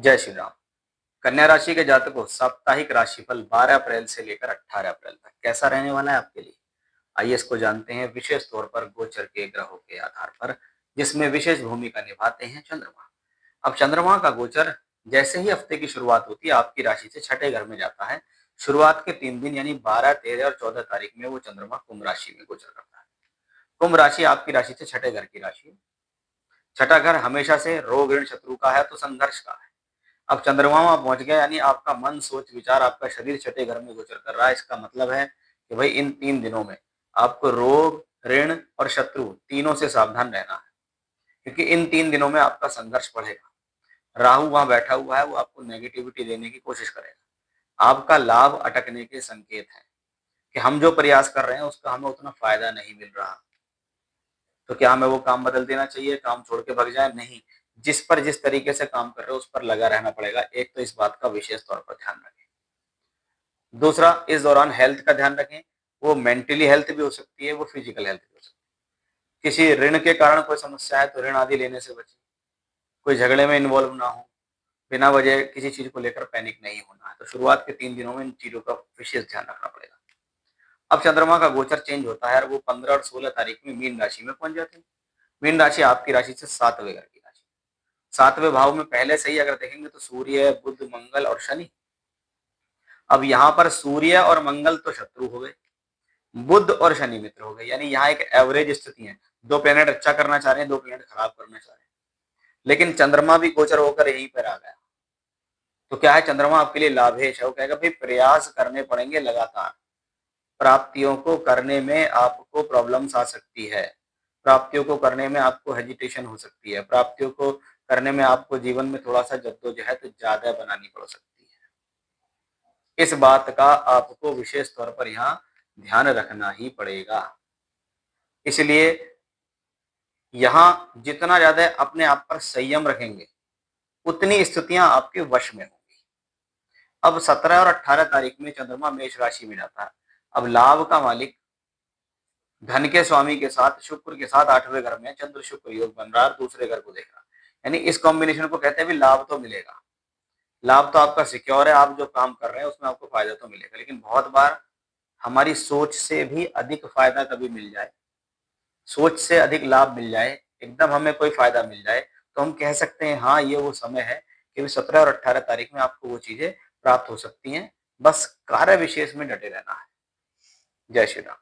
जय श्री राम। कन्या राशि के जातकों, साप्ताहिक राशिफल 12 अप्रैल से लेकर 18 अप्रैल तक कैसा रहने वाला है आपके लिए। आइए इसको जानते हैं, विशेष तौर पर गोचर के ग्रहों के आधार पर, जिसमें विशेष भूमिका निभाते हैं चंद्रमा। अब चंद्रमा का गोचर जैसे ही हफ्ते की शुरुआत होती है, आपकी राशि से छठे घर में जाता है। शुरुआत के 3 दिन यानी 12, 13 और 14 तारीख में वो चंद्रमा कुंभ राशि में गोचर करता है। कुंभ राशि आपकी राशि से छठे घर की राशि है। छठा घर हमेशा से रोग ऋण शत्रु का है, तो संघर्ष का है। अब चंद्रमा वहां पहुंच गया, यानी आपका मन, सोच, विचार, आपका शरीर छठे घर में गोचर कर रहा है। इसका मतलब है कि भाई इन 3 दिनों में आपको रोग, ऋण और शत्रु तीनों से सावधान रहना है, क्योंकि इन 3 दिनों में आपका संघर्ष बढ़ेगा। राहु वहां बैठा हुआ है, वो आपको नेगेटिविटी देने की कोशिश करेगा। आपका लाभ अटकने के संकेत हैं कि हम जो प्रयास कर रहे हैं उसका हमें उतना फायदा नहीं मिल रहा। तो क्या हमें वो काम बदल देना चाहिए, काम छोड़ के भाग जाए? नहीं। जिस पर जिस तरीके से काम कर रहे हो उस पर लगा रहना पड़ेगा। एक तो इस बात का विशेष तौर पर ध्यान रखें। दूसरा, इस दौरान हेल्थ का ध्यान रखें। वो मेंटली हेल्थ भी हो सकती है, वो फिजिकल हेल्थ भी हो सकती है। किसी ऋण के कारण कोई समस्या है तो ऋण आदि लेने से बचें। कोई झगड़े में इन्वॉल्व ना हो। बिना वजह किसी चीज को लेकर पैनिक नहीं होना है। तो शुरुआत के 3 दिनों में इन चीजों का विशेष ध्यान रखना पड़ेगा। अब चंद्रमा का गोचर चेंज होता है और वो 15 और 16 तारीख में मीन राशि में पहुंच जाते हैं। मीन राशि आपकी राशि से 7वें घर की राशि। 7वें भाव में पहले से ही अगर देखेंगे तो सूर्य, बुध, मंगल और शनि। अब यहाँ पर सूर्य और मंगल तो शत्रु हो गए, बुध और शनि मित्र हो गए, यानी यहाँ एक एवरेज स्थिति है। दो प्लेनेट अच्छा करना चाह रहे हैं, दो प्लेनेट खराब करना चाह रहे हैं। लेकिन चंद्रमा भी गोचर होकर यहीं पर आ गया। तो क्या है, चंद्रमा आपके लिए लाभेश है। वो कहेगा भाई प्रयास करने पड़ेंगे लगातार। प्राप्तियों को करने में आपको प्रॉब्लम्स आ सकती है। प्राप्तियों को करने में आपको हेजिटेशन हो सकती है। प्राप्तियों को करने में आपको जीवन में थोड़ा सा जद्दोजहद ज्यादा बनानी पड़ सकती है। इस बात का आपको विशेष तौर पर यहाँ ध्यान रखना ही पड़ेगा। इसलिए यहाँ जितना ज्यादा अपने आप पर संयम रखेंगे, उतनी स्थितियां आपके वश में होंगी। अब 17 और 18 तारीख में चंद्रमा मेष राशि में जाता है। अब लाभ का मालिक, धन के स्वामी के साथ, शुक्र के साथ 8वें घर में चंद्र शुक्र योग बन रहा है, दूसरे घर को देख रहा है। यानी इस कॉम्बिनेशन को कहते हैं भी लाभ तो मिलेगा। लाभ तो आपका सिक्योर है। आप जो काम कर रहे हैं उसमें आपको फायदा तो मिलेगा, लेकिन बहुत बार हमारी सोच से भी अधिक फायदा कभी मिल जाए, सोच से अधिक लाभ मिल जाए, एकदम हमें कोई फायदा मिल जाए, तो हम कह सकते हैं हाँ ये वो समय है कि 17 और 18 तारीख में आपको वो चीजें प्राप्त हो सकती हैं। बस कार्य विशेष में डटे रहना है। जय श्री राम।